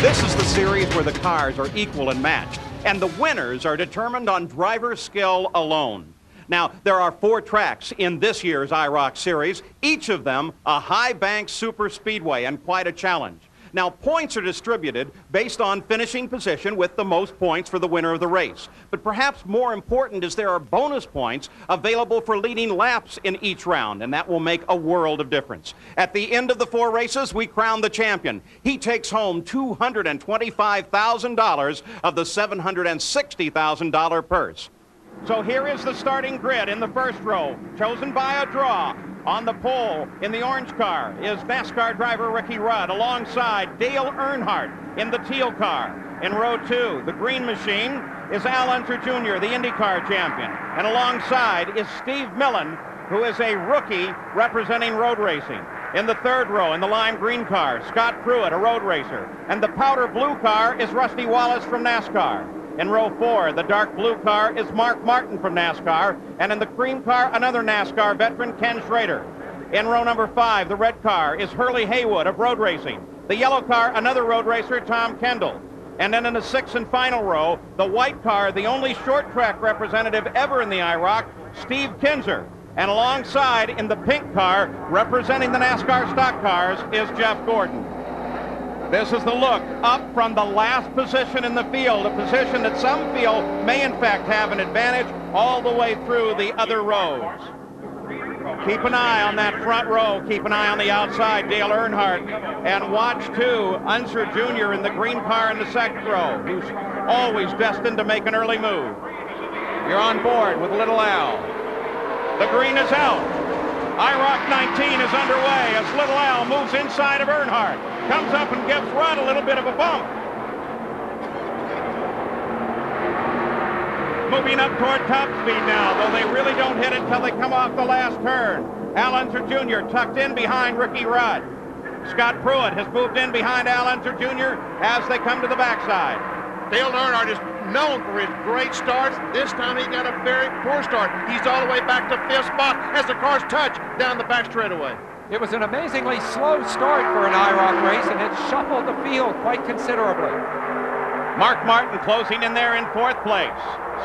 This is the series where the cars are equal and matched, and the winners are determined on driver skill alone. Now, there are 4 tracks in this year's IROC Series, each of them a high-bank super speedway and quite a challenge. Now, points are distributed based on finishing position with the most points for the winner of the race. But perhaps more important is there are bonus points available for leading laps in each round, and that will make a world of difference. At the end of the 4 races, we crown the champion. He takes home $225,000 of the $760,000 purse. So here is the starting grid in the first row, chosen by a draw. On the pole in the orange car is NASCAR driver Ricky Rudd alongside Dale Earnhardt in the teal car. In row 2, the green machine is Al Unser Jr., the IndyCar champion. And alongside is Steve Millen, who is a rookie representing road racing. In the third row, in the lime green car, Scott Pruitt, a road racer. And the powder blue car is Rusty Wallace from NASCAR. In row 4, the dark blue car is Mark Martin from NASCAR, and in the cream car, another NASCAR veteran, Ken Schrader. In row number 5, the red car is Hurley Haywood of road racing. The yellow car, another road racer, Tom Kendall. And then in the 6th and final row, the white car, the only short track representative ever in the IROC, Steve Kinzer. And alongside, in the pink car, representing the NASCAR stock cars, is Jeff Gordon. This is the look up from the last position in the field, a position that some feel may in fact have an advantage all the way through the other rows. Keep an eye on that front row. Keep an eye on the outside, Dale Earnhardt. And watch, too, Unser Jr. in the green car in the second row, who's always destined to make an early move. You're on board with Little Al. The green is out. IROC 19 is underway as Little Al moves inside of Earnhardt. Comes up and gives Rudd a little bit of a bump. Moving up toward top speed now, though they really don't hit it until they come off the last turn. Al Unser Jr. tucked in behind Ricky Rudd. Scott Pruitt has moved in behind Al Unser Jr. as they come to the backside. Dale Earnhardt is known for his great starts. This time he got a very poor start. He's all the way back to 5th spot as the cars touch down the back straightaway. It was an amazingly slow start for an IROC race, and it shuffled the field quite considerably. Mark Martin closing in there in 4th place.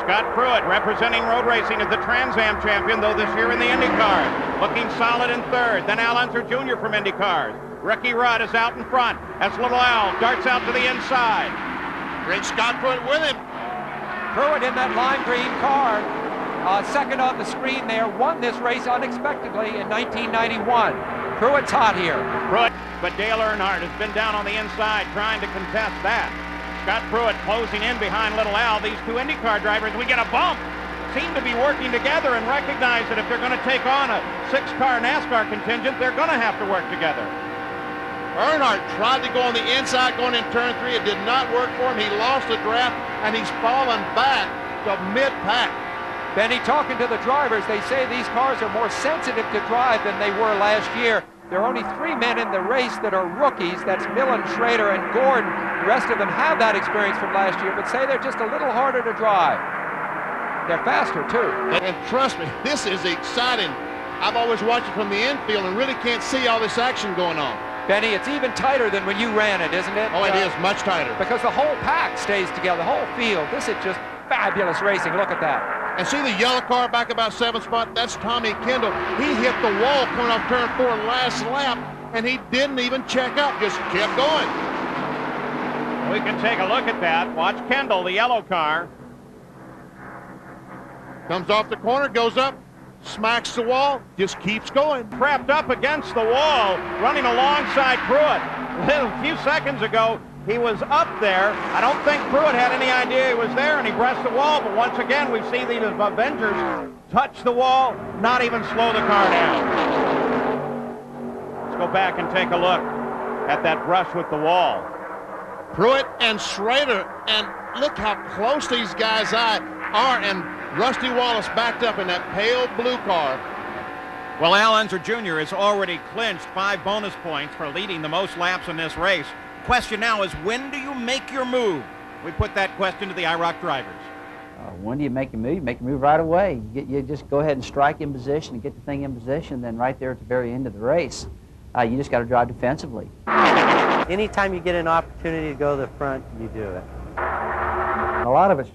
Scott Pruitt, representing road racing, is the Trans Am champion, though this year in the IndyCar. Looking solid in 3rd. Then Al Unser Jr. from IndyCars. Ricky Rudd is out in front as Little Al darts out to the inside. Great Scott Pruitt with him. Pruitt in that lime green car, second on the screen there, won this race unexpectedly in 1991. Pruitt's hot here. Pruitt, but Dale Earnhardt has been down on the inside trying to contest that. Scott Pruitt closing in behind Little Al. These 2 IndyCar drivers, we get a bump, seem to be working together and recognize that if they're going to take on a 6-car NASCAR contingent, they're going to have to work together. Earnhardt tried to go on the inside going in turn 3. It did not work for him. He lost the draft, and he's fallen back to mid-pack. Benny, talking to the drivers, they say these cars are more sensitive to drive than they were last year. There are only 3 men in the race that are rookies. That's Millen, Schrader, and Gordon. The rest of them have that experience from last year, but say they're just a little harder to drive. They're faster, too. And trust me, this is exciting. I've always watched it from the infield and really can't see all this action going on. Benny, it's even tighter than when you ran it, isn't it? Oh, it is much tighter. Because the whole pack stays together, the whole field. This is just fabulous racing. Look at that. And see the yellow car back about 7th spot? That's Tommy Kendall. He hit the wall coming off turn 4 last lap, and he didn't even check up, just kept going. We can take a look at that. Watch Kendall, the yellow car. Comes off the corner, goes up, smacks the wall, just keeps going. Trapped up against the wall, running alongside Pruitt. A few seconds ago, he was up there. I don't think Pruitt had any idea he was there, and he brushed the wall. But once again, we've seen these Avengers touch the wall, not even slow the car down. Let's go back and take a look at that brush with the wall. Pruitt and Schrader, and look how close these guys are, and Rusty Wallace backed up in that pale blue car. Well, Al Unser Jr. has already clinched 5 bonus points for leading the most laps in this race. Question now is, when do you make your move? We put that question to the IROC drivers. When do you make your move? You make your move right away. You just go ahead and strike in position and get the thing in position. Then right there at the very end of the race, you just got to drive defensively. Anytime you get an opportunity to go to the front, you do it. A lot of it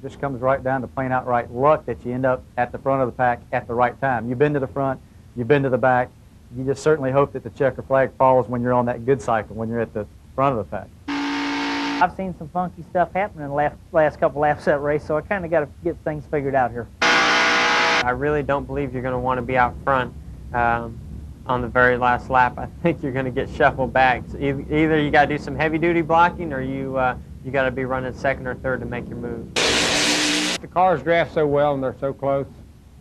just comes right down to plain outright luck that you end up at the front of the pack at the right time. You've been to the front, you've been to the back. You just certainly hope that the checker flag falls when you're on that good cycle, when you're at the front of the pack. I've seen some funky stuff happen in the last couple laps of that race, so I kind of got to get things figured out here. I really don't believe you're going to want to be out front on the very last lap. I think you're going to get shuffled back. So either you got to do some heavy-duty blocking, or you got to be running second or third to make your move. The cars draft so well and they're so close.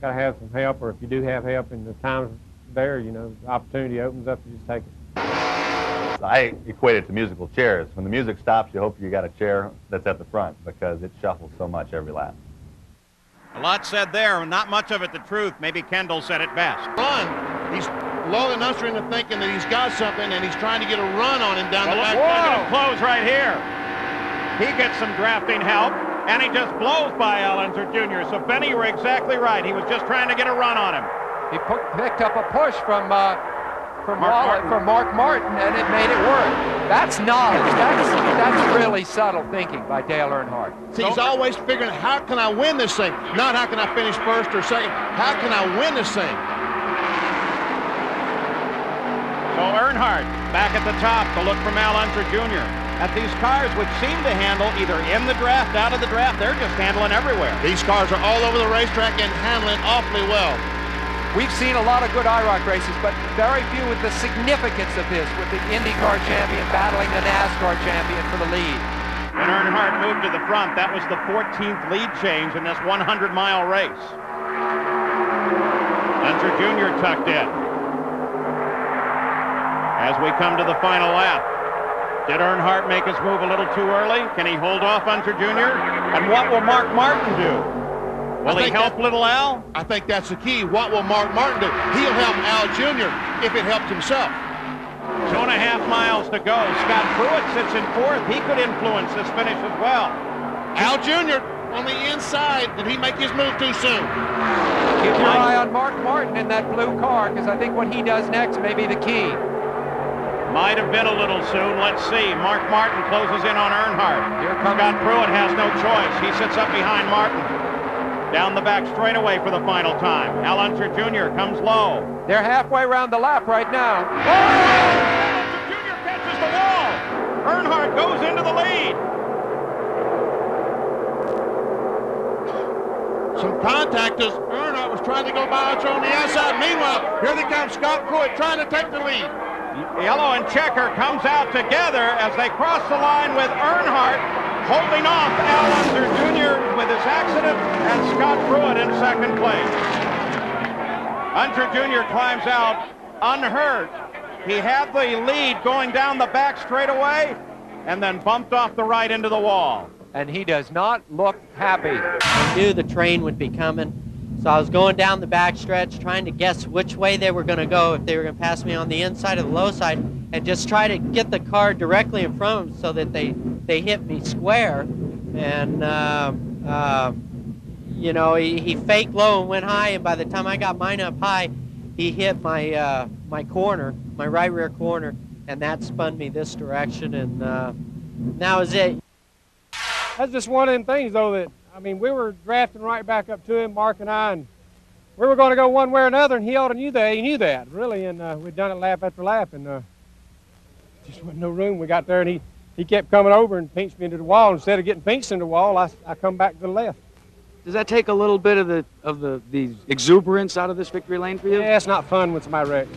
Got to have some help, or if you do have help and the time's there, you know, the opportunity opens up, you just take it. I equate it to musical chairs. When the music stops, you hope you got a chair that's at the front because it shuffles so much every lap. A lot said there, not much of it the truth. Maybe Kendall said it best. Run. He's lulling Unser into thinking that he's got something, and he's trying to get a run on him down the back. Look at him close right here. He gets some drafting help, and he just blows by Al Unser Jr. So, Benny, you were exactly right. He was just trying to get a run on him. He picked up a push from Mark Martin, and it made it work. That's knowledge. That's really subtle thinking by Dale Earnhardt. See, he's always figuring, how can I win this thing? Not how can I finish first or second. How can I win this thing? So Earnhardt back at the top to look from Al Unser Jr. At these cars, which seem to handle either in the draft, out of the draft, they're just handling everywhere. These cars are all over the racetrack and handling awfully well. We've seen a lot of good IROC races, but very few with the significance of this, with the IndyCar champion battling the NASCAR champion for the lead. And Earnhardt moved to the front. That was the 14th lead change in this 100-mile race. Unser Jr. tucked in. As we come to the final lap, did Earnhardt make his move a little too early? Can he hold off Unser Jr.? And what will Mark Martin do? Will he help Little Al? I think that's the key. What will Mark Martin do? He'll help Al Jr. if it helps himself. 2.5 miles to go. Scott Pruitt sits in fourth. He could influence this finish as well. Al Jr. on the inside. Did he make his move too soon? Keep your eye on Mark Martin in that blue car, because I think what he does next may be the key. Might have been a little soon. Let's see. Mark Martin closes in on Earnhardt. Here comes Scott Pruitt has no choice. He sits up behind Martin. Down the back straightaway for the final time. Al Unser Jr. comes low. They're halfway around the lap right now. Oh! Al Unser Jr. catches the wall. Earnhardt goes into the lead. Some contact as Earnhardt was trying to go by Unser on the outside. Meanwhile, here they come, Scott Pruitt trying to take the lead. Yellow and checker comes out together as they cross the line with Earnhardt holding off Al Unser Jr. with his accident and Scott Pruitt in second place. Unser Jr. climbs out unhurt. He had the lead going down the back straightaway and then bumped off the right into the wall. And he does not look happy. I knew the train would be coming, so I was going down the backstretch trying to guess which way they were going to go, if they were going to pass me on the inside or the low side, and just try to get the car directly in front of them so that they hit me square. And, you know, he faked low and went high, and by the time I got mine up high, he hit my my corner, my right rear corner, and that spun me this direction, and that was it. That's just one of them things, though, that, I mean, we were drafting right back up to him, Mark and I, and we were going to go one way or another, and he ought to knew that. He knew that, really, and we'd done it lap after lap, and just wasn't no room. We got there, and he kept coming over and pinched me into the wall. Instead of getting pinched into the wall, I come back to the left. Does that take a little bit of the exuberance out of this victory lane for you? Yeah, it's not fun when somebody wrecks.